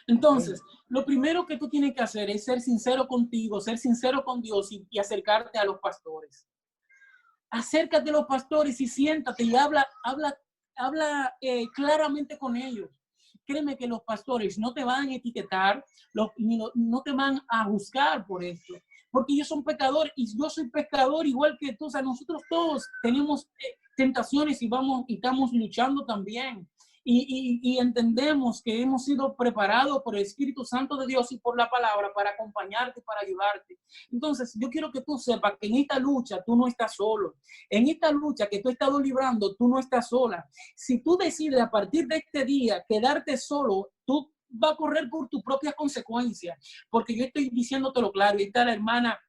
Entonces, lo primero que tú tienes que hacer es ser sincero contigo, ser sincero con Dios y acercarte a los pastores. Acércate a los pastores y siéntate y habla claramente con ellos. Créeme que los pastores no te van a etiquetar, no te van a juzgar por esto, porque ellos son pecadores y yo soy pecador igual que tú. O sea, nosotros todos tenemos tentaciones y estamos luchando también. y entendemos que hemos sido preparados por el Espíritu Santo de Dios y por la palabra para acompañarte, para ayudarte. Entonces, yo quiero que tú sepas que en esta lucha tú no estás solo. En esta lucha que tú has estado librando, tú no estás sola. Si tú decides a partir de este día quedarte solo, tú vas a correr por tus propias consecuencias, porque yo estoy diciéndotelo claro. Ahí está la hermana,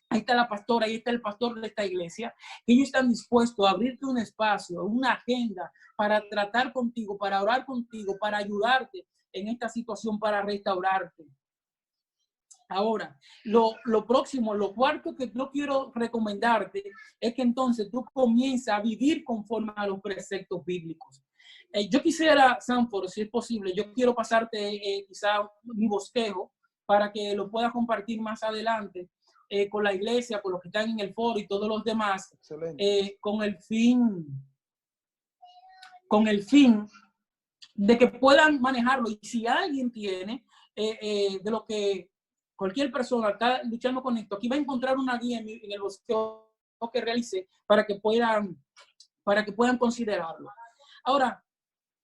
ahí está la pastora, ahí está el pastor de esta iglesia. Ellos están dispuestos a abrirte un espacio, una agenda para tratar contigo, para orar contigo, para ayudarte en esta situación, para restaurarte. Ahora, lo próximo, lo cuarto que yo quiero recomendarte es que entonces tú comiences a vivir conforme a los preceptos bíblicos. Yo quisiera, Sanford, si es posible, yo quiero pasarte quizá mi bosquejo para que lo puedas compartir más adelante con la iglesia, con los que están en el foro y todos los demás, con el fin de que puedan manejarlo. Y si alguien tiene de lo que cualquier persona está luchando con esto, aquí va a encontrar una guía en el bosqueo que realice para que puedan considerarlo. Ahora,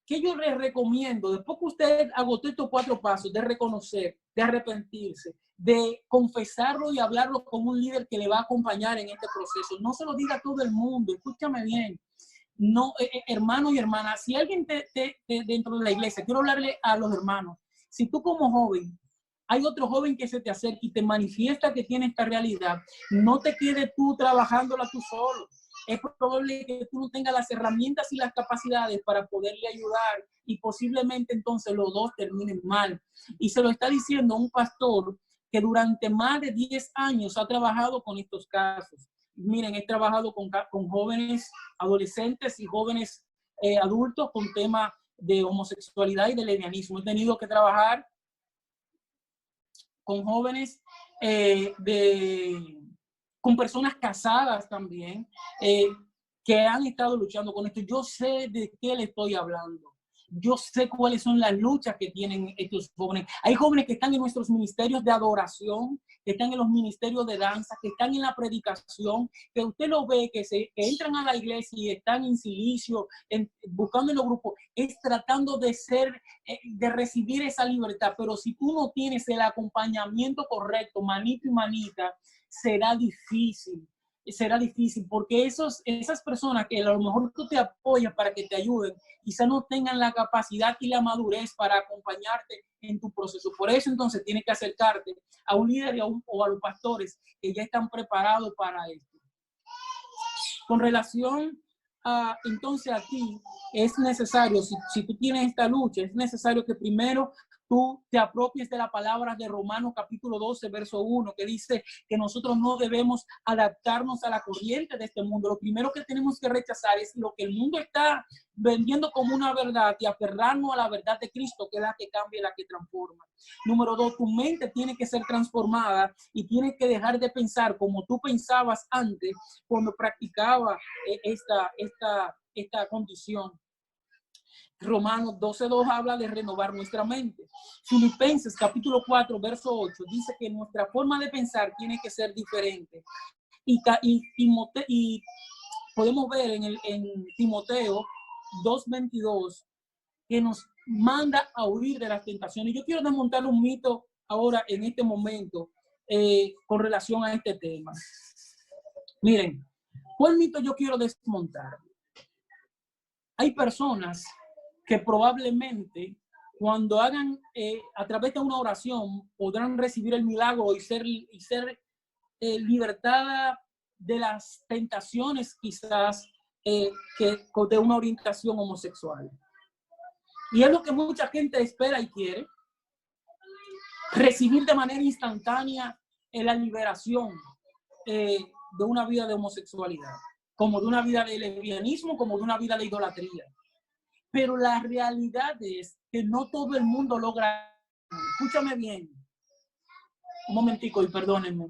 ¿qué yo les recomiendo? Después que usted agotó estos 4 pasos de reconocer, de arrepentirse, de confesarlo y hablarlo con un líder que le va a acompañar en este proceso. No se lo diga a todo el mundo, escúchame bien. No, hermano y hermana, si alguien dentro de la iglesia, quiero hablarle a los hermanos, si tú como joven, hay otro joven que se te acerca y te manifiesta que tiene esta realidad, no te quedes tú trabajándola tú solo. Es probable que tú no tengas las herramientas y las capacidades para poderle ayudar y posiblemente entonces los dos terminen mal. Y se lo está diciendo un pastor que durante más de 10 años ha trabajado con estos casos. Miren, he trabajado con jóvenes adolescentes y jóvenes adultos con temas de homosexualidad y de lesbianismo. He tenido que trabajar con jóvenes con personas casadas también, que han estado luchando con esto. Yo sé de qué le estoy hablando. Yo sé cuáles son las luchas que tienen estos jóvenes. Hay jóvenes que están en nuestros ministerios de adoración, que están en los ministerios de danza, que están en la predicación, que usted lo ve, que entran a la iglesia y están en silicio, buscando en los grupos, es tratando de de recibir esa libertad. Pero si tú no tienes el acompañamiento correcto, manito y manita, será difícil porque esas personas que a lo mejor tú te apoyas para que te ayuden, quizá no tengan la capacidad y la madurez para acompañarte en tu proceso. Por eso entonces tienes que acercarte a un líder o a los pastores que ya están preparados para esto. Con relación entonces a ti, es necesario, si tú tienes esta lucha, es necesario que primero tú te apropies de la palabra de Romanos capítulo 12, verso 1, que dice que nosotros no debemos adaptarnos a la corriente de este mundo. Lo primero que tenemos que rechazar es lo que el mundo está vendiendo como una verdad y aferrarnos a la verdad de Cristo, que es la que cambia y la que transforma. Número 2, tu mente tiene que ser transformada y tienes que dejar de pensar como tú pensabas antes cuando practicaba esta condición. Romanos 12:2 habla de renovar nuestra mente. Filipenses capítulo 4, verso 8 dice que nuestra forma de pensar tiene que ser diferente. Y podemos ver en Timoteo 2:22 que nos manda a huir de las tentaciones. Yo quiero desmontar un mito ahora en este momento con relación a este tema. Miren, ¿cuál mito yo quiero desmontar? Hay personas que probablemente cuando hagan a través de una oración podrán recibir el milagro y ser libertada de las tentaciones quizás de una orientación homosexual. Y es lo que mucha gente espera y quiere, recibir de manera instantánea la liberación de una vida de homosexualidad, como de una vida de lesbianismo, como de una vida de idolatría. Pero la realidad es que no todo el mundo logra. Escúchame bien. Un momentico y perdónenme.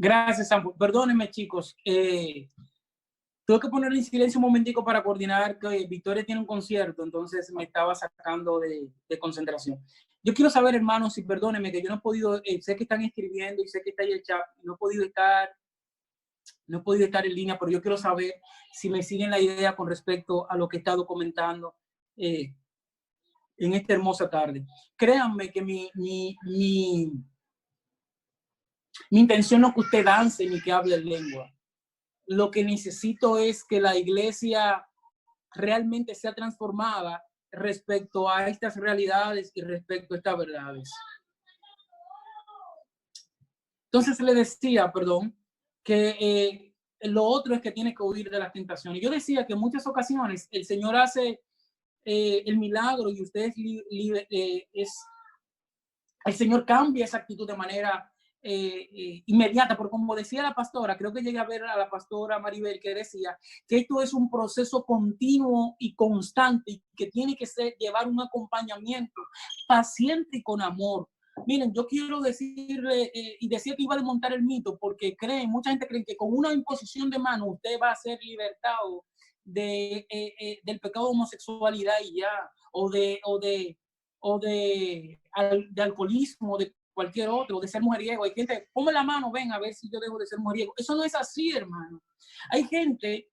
Gracias, Sampo. Perdónenme, chicos. Tuve que poner en silencio un momentico para coordinar que Victoria tiene un concierto, entonces me estaba sacando de concentración. Yo quiero saber, hermanos, y perdónenme que yo no he podido, sé que están escribiendo y sé que está ahí el chat, no he podido estar en línea, pero yo quiero saber si me siguen la idea con respecto a lo que he estado comentando en esta hermosa tarde. Créanme que mi intención no es que usted dance ni que hable lengua. Lo que necesito es que la iglesia realmente sea transformada respecto a estas realidades y respecto a estas verdades. Entonces le decía, perdón, que lo otro es que tiene que huir de las tentaciones. Yo decía que en muchas ocasiones el Señor hace el milagro y usted el Señor cambia esa actitud de manera inmediata, porque como decía la pastora, creo que llegué a ver a la pastora Maribel que decía que esto es un proceso continuo y constante y que tiene que llevar un acompañamiento paciente y con amor. Miren, yo quiero decirle, y decía que iba a desmontar el mito, porque mucha gente cree que con una imposición de mano usted va a ser libertado del pecado de homosexualidad y ya, o de alcoholismo, de cualquier otro, de ser mujeriego. Hay gente, ponme la mano, ven a ver si yo dejo de ser mujeriego. Eso no es así, hermano. Hay gente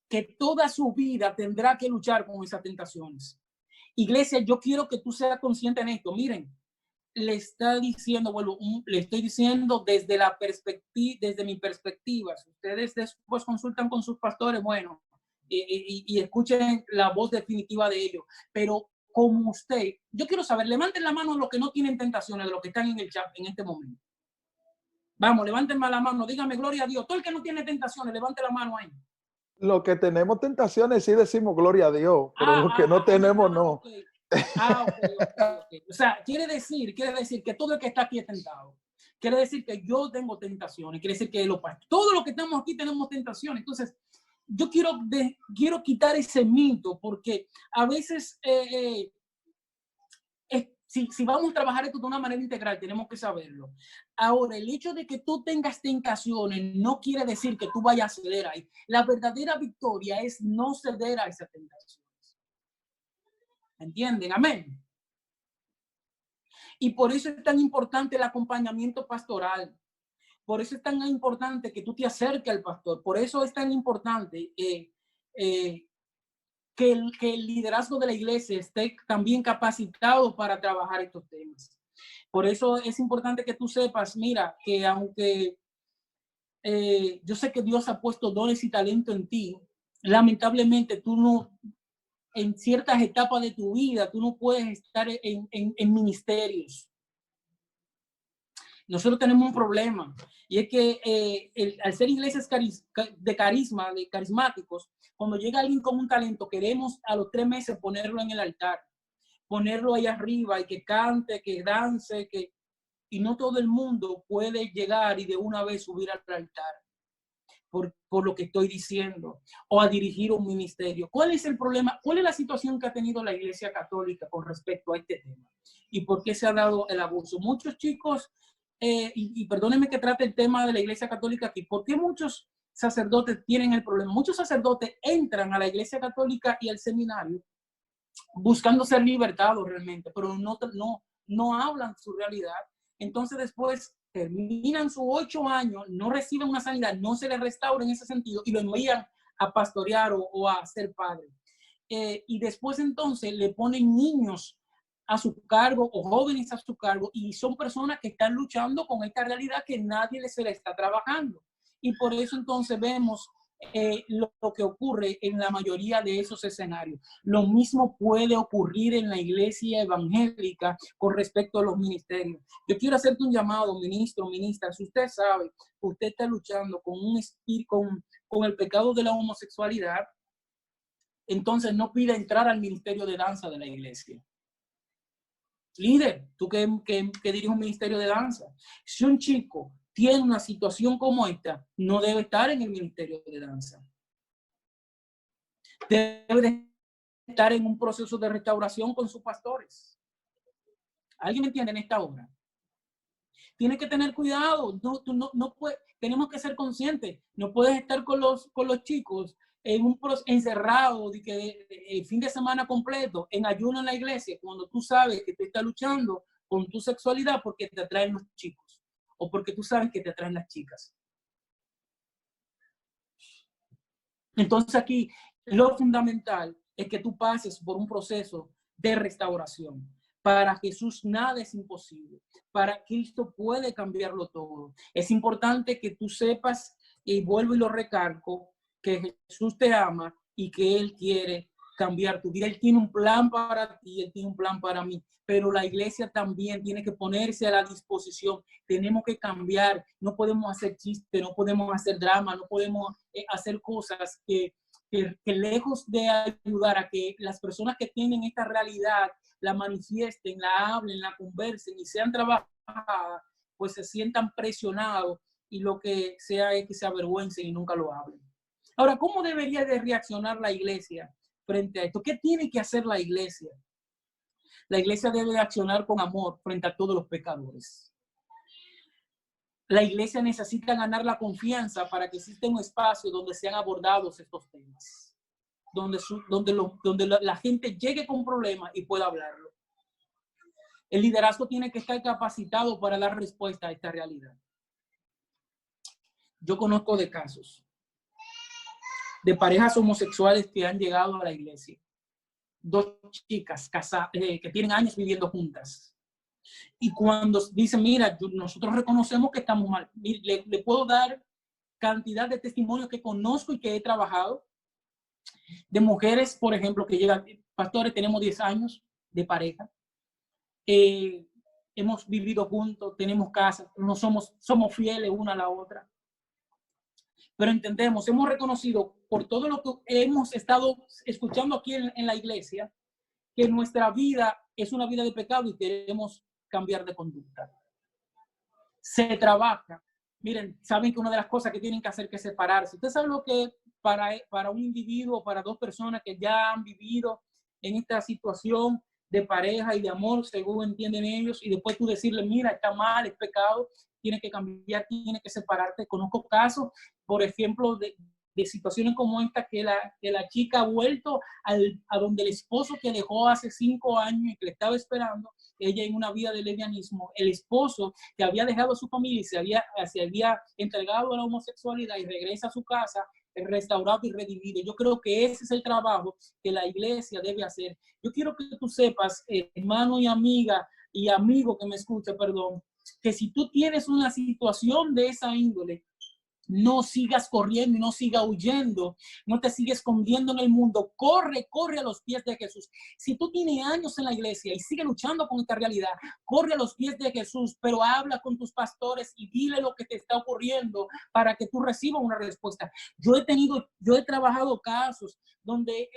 que toda su vida tendrá que luchar con esas tentaciones. Iglesia, yo quiero que tú seas consciente en esto. Miren, le estoy diciendo desde la perspectiva, desde mi perspectiva. Si ustedes después consultan con sus pastores, bueno, y escuchen la voz definitiva de ellos. Pero como usted, yo quiero saber, levanten la mano los que no tienen tentaciones, de los que están en el chat en este momento. Vamos, levanten la mano, dígame gloria a Dios. Todo el que no tiene tentaciones, levante la mano ahí. Los que tenemos tentaciones sí decimos gloria a Dios, pero los que no tenemos no. Okay. Okay. O sea, quiere decir que todo el que está aquí es tentado. Quiere decir que yo tengo tentaciones, quiere decir que todos los que estamos aquí tenemos tentaciones. Entonces, yo quiero quitar ese mito, porque a veces si vamos a trabajar esto de una manera integral, tenemos que saberlo. Ahora, el hecho de que tú tengas tentaciones no quiere decir que tú vayas a ceder ahí. La verdadera victoria es no ceder a esas tentaciones. ¿Entienden? Amén. Y por eso es tan importante el acompañamiento pastoral. Por eso es tan importante que tú te acerques al pastor. Por eso es tan importante que el liderazgo de la iglesia esté también capacitado para trabajar estos temas. Por eso es importante que tú sepas, mira, que aunque yo sé que Dios ha puesto dones y talento en ti, lamentablemente tú no, en ciertas etapas de tu vida, tú no puedes estar en ministerios. Nosotros tenemos un problema, y es que al ser iglesias de carismáticos, cuando llega alguien con un talento, queremos a los 3 meses ponerlo en el altar, ponerlo ahí arriba y que cante, que dance, y no todo el mundo puede llegar y de una vez subir al altar por lo que estoy diciendo, o a dirigir un ministerio. ¿Cuál es el problema? ¿Cuál es la situación que ha tenido la Iglesia Católica con respecto a este tema? ¿Y por qué se ha dado el abuso? Muchos chicos, y perdónenme que trate el tema de la Iglesia Católica aquí, ¿por qué muchos sacerdotes tienen el problema? Muchos sacerdotes entran a la Iglesia Católica y al seminario buscando ser libertados realmente, pero no hablan su realidad. Entonces después terminan sus 8 años, no reciben una sanidad, no se les restaura en ese sentido y lo envían a pastorear o a ser padre. Y después entonces le ponen niños a su cargo o jóvenes a su cargo, y son personas que están luchando con esta realidad que nadie se le está trabajando. Y por eso entonces vemos lo que ocurre en la mayoría de esos escenarios. Lo mismo puede ocurrir en la iglesia evangélica con respecto a los ministerios. Yo quiero hacerte un llamado, ministro, ministra. Si usted sabe que usted está luchando con un espíritu, con el pecado de la homosexualidad, entonces no pida entrar al ministerio de danza de la iglesia. Líder, tú que diriges un ministerio de danza, si un chico tiene una situación como esta, no debe estar en el ministerio de danza. Debe de estar en un proceso de restauración con sus pastores. ¿Alguien me entiende en esta obra? tienes que tener cuidado. No puedes, tenemos que ser conscientes. No puedes estar con los chicos encerrado el fin de semana completo, en ayuno en la iglesia, cuando tú sabes que tú estás luchando con tu sexualidad porque te atraen los chicos o porque tú sabes que te atraen las chicas. Entonces aquí lo fundamental es que tú pases por un proceso de restauración. Para Jesús nada es imposible. Para Cristo puede cambiarlo todo. Es importante que tú sepas, y vuelvo y lo recalco, que Jesús te ama y que Él quiere cambiar tu vida. Él tiene un plan para ti, Él tiene un plan para mí, pero la iglesia también tiene que ponerse a la disposición. Tenemos que cambiar, no podemos hacer chistes, no podemos hacer drama, no podemos hacer cosas que lejos de ayudar a que las personas que tienen esta realidad la manifiesten, la hablen, la conversen y sean trabajadas, pues se sientan presionados y lo que sea es que se avergüencen y nunca lo hablen. Ahora, ¿cómo debería de reaccionar la iglesia frente a esto? ¿Qué tiene que hacer la iglesia? La iglesia debe de accionar con amor frente a todos los pecadores. La iglesia necesita ganar la confianza para que exista un espacio donde sean abordados estos temas, donde la gente llegue con problemas y pueda hablarlo. El liderazgo tiene que estar capacitado para dar respuesta a esta realidad. Yo conozco de casos de parejas homosexuales que han llegado a la iglesia. 2 chicas casadas que tienen años viviendo juntas. Y cuando dicen, mira, nosotros reconocemos que estamos mal, le puedo dar cantidad de testimonios que conozco y que he trabajado, de mujeres, por ejemplo, que llegan, pastores, tenemos 10 años de pareja, hemos vivido juntos, tenemos casa, somos fieles una a la otra. Pero entendemos, hemos reconocido por todo lo que hemos estado escuchando aquí en la iglesia, que nuestra vida es una vida de pecado y queremos cambiar de conducta. Se trabaja. Miren, saben que una de las cosas que tienen que hacer es separarse. Usted sabe lo que para un individuo, para 2 personas que ya han vivido en esta situación de pareja y de amor, según entienden ellos, y después tú decirle, mira, está mal, es pecado, tienes que cambiar, tienes que separarte. Conozco casos, por ejemplo, de situaciones como esta, que la chica ha vuelto a donde el esposo que dejó hace 5 años y que le estaba esperando, ella en una vida de lesbianismo, el esposo que había dejado a su familia y se había entregado a la homosexualidad y regresa a su casa, restaurado y redimido. Yo creo que ese es el trabajo que la iglesia debe hacer. Yo quiero que tú sepas, hermano y amiga y amigo que me escucha, perdón, que si tú tienes una situación de esa índole, no sigas corriendo y no sigas huyendo, no te sigas escondiendo en el mundo, corre a los pies de Jesús. Si tú tienes años en la iglesia y sigues luchando con esta realidad, corre a los pies de Jesús, pero habla con tus pastores y dile lo que te está ocurriendo para que tú recibas una respuesta. Yo he trabajado casos donde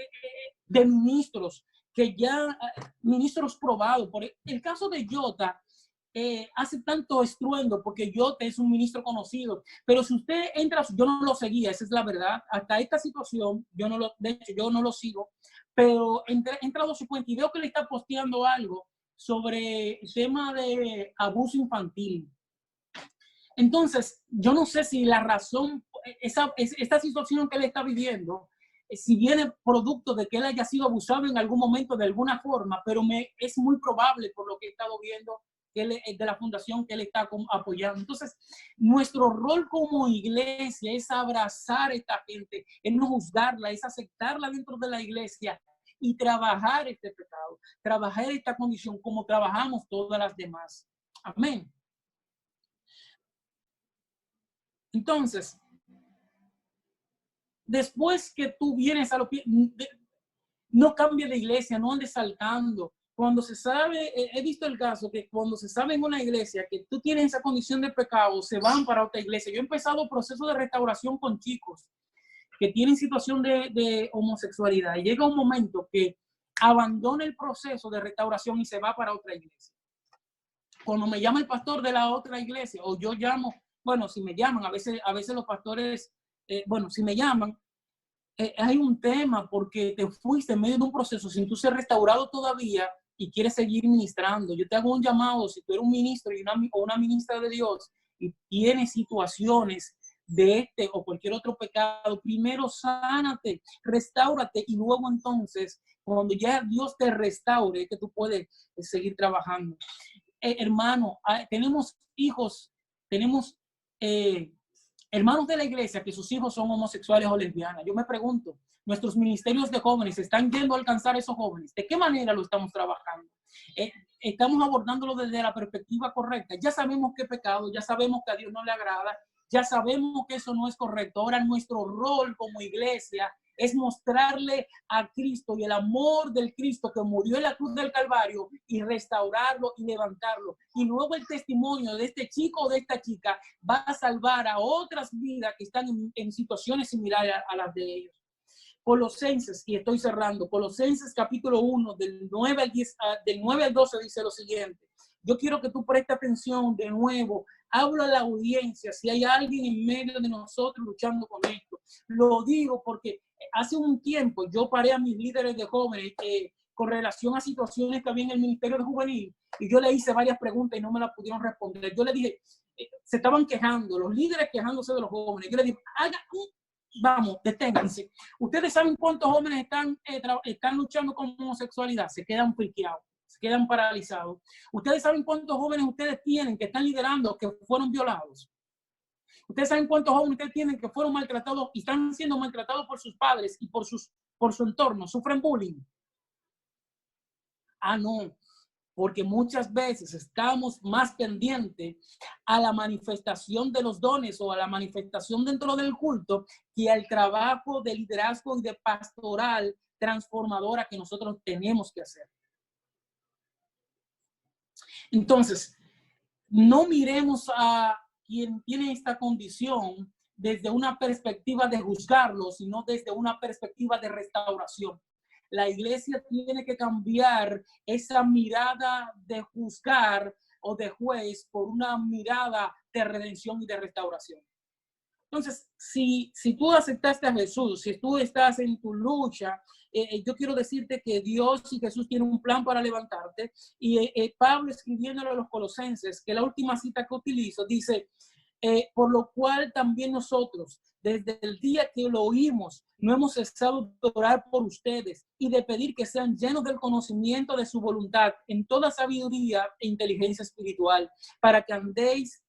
de ministros que ya, ministros probados, por el caso de Jota, hace tanto estruendo porque Yote es un ministro conocido, pero si usted entra, yo no lo seguía, esa es la verdad, hasta esta situación, de hecho yo no lo sigo, pero he entrado a su cuenta y veo que le está posteando algo sobre el tema de abuso infantil. Entonces, yo no sé si la razón, esta situación que él está viviendo, si viene producto de que él haya sido abusado en algún momento de alguna forma, pero es muy probable por lo que he estado viendo que él, de la fundación que él está apoyando. Entonces, nuestro rol como iglesia es abrazar a esta gente, es no juzgarla, es aceptarla dentro de la iglesia y trabajar este pecado, trabajar esta condición como trabajamos todas las demás. Amén. Entonces, después que tú vienes a los pies, no cambie de iglesia, no andes saltando. Cuando se sabe, he visto el caso que cuando se sabe en una iglesia que tú tienes esa condición de pecado, se van para otra iglesia. Yo he empezado procesos de restauración con chicos que tienen situación de homosexualidad y llega un momento que abandona el proceso de restauración y se va para otra iglesia. Cuando me llama el pastor de la otra iglesia o yo llamo, bueno, si me llaman, a veces los pastores, si me llaman, hay un tema porque te fuiste en medio de un proceso sin tú ser restaurado todavía y quieres seguir ministrando, yo te hago un llamado. Si tú eres un ministro o una ministra de Dios y tienes situaciones de este o cualquier otro pecado, primero sánate, restáurate, y luego entonces, cuando ya Dios te restaure, que tú puedes seguir trabajando. Hermano, tenemos hijos, tenemos hermanos de la iglesia que sus hijos son homosexuales o lesbianas. Yo me pregunto, nuestros ministerios de jóvenes están yendo a alcanzar a esos jóvenes. ¿De qué manera lo estamos trabajando? Estamos abordándolo desde la perspectiva correcta. Ya sabemos qué pecado, ya sabemos que a Dios no le agrada, ya sabemos que eso no es correcto. Ahora nuestro rol como iglesia es mostrarle a Cristo y el amor del Cristo que murió en la cruz del Calvario, y restaurarlo y levantarlo. Y luego el testimonio de este chico o de esta chica va a salvar a otras vidas que están en situaciones similares a las de ellos. Colosenses, y estoy cerrando, Colosenses capítulo 1, del 9 al 12 dice lo siguiente. Yo quiero que tú prestes atención de nuevo. Hablo a la audiencia, si hay alguien en medio de nosotros luchando con esto. Lo digo porque hace un tiempo yo paré a mis líderes de jóvenes con relación a situaciones que había en el Ministerio de Juvenil, y yo le hice varias preguntas y no me las pudieron responder. Yo le dije, se estaban quejando, los líderes quejándose de los jóvenes. Yo le dije, vamos, deténganse. Ustedes saben cuántos jóvenes están luchando con homosexualidad, se quedan friqueados, se quedan paralizados. Ustedes saben cuántos jóvenes ustedes tienen que están liderando que fueron violados. Ustedes saben cuántos jóvenes ustedes tienen que fueron maltratados y están siendo maltratados por sus padres y por su entorno, sufren bullying. No, porque muchas veces estamos más pendientes a la manifestación de los dones o a la manifestación dentro del culto que al trabajo de liderazgo y de pastoral transformadora que nosotros tenemos que hacer. Entonces, no miremos a quien tiene esta condición desde una perspectiva de juzgarlo, sino desde una perspectiva de restauración. La iglesia tiene que cambiar esa mirada de juzgar o de juez por una mirada de redención y de restauración. Entonces, si tú aceptaste a Jesús, si tú estás en tu lucha, yo quiero decirte que Dios y Jesús tienen un plan para levantarte. Y Pablo, escribiéndole a los Colosenses, que la última cita que utilizo, dice, por lo cual también nosotros, desde el día que lo oímos, no hemos cesado de orar por ustedes y de pedir que sean llenos del conocimiento de su voluntad en toda sabiduría e inteligencia espiritual, para que andéis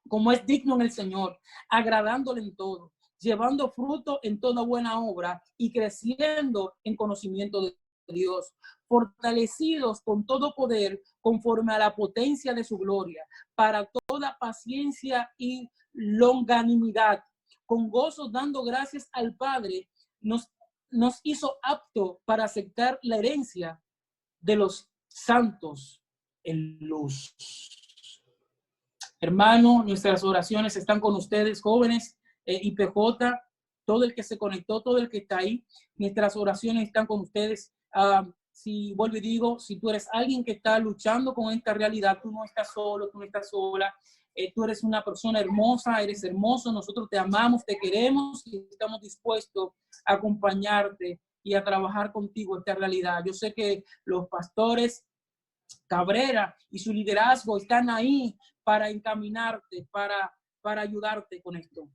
como es digno en el Señor, agradándole en todo, llevando fruto en toda buena obra y creciendo en conocimiento de Dios, fortalecidos con todo poder conforme a la potencia de su gloria, para toda paciencia y longanimidad, con gozo dando gracias al Padre, nos hizo apto para aceptar la herencia de los santos en luz. Hermano, nuestras oraciones están con ustedes, jóvenes, IPJ, todo el que se conectó, todo el que está ahí, nuestras oraciones están con ustedes. Si vuelvo y digo, si tú eres alguien que está luchando con esta realidad, tú no estás solo, tú no estás sola, tú eres una persona hermosa, eres hermoso, nosotros te amamos, te queremos y estamos dispuestos a acompañarte y a trabajar contigo esta realidad. Yo sé que los pastores Cabrera y su liderazgo están ahí para encaminarte, para ayudarte con esto.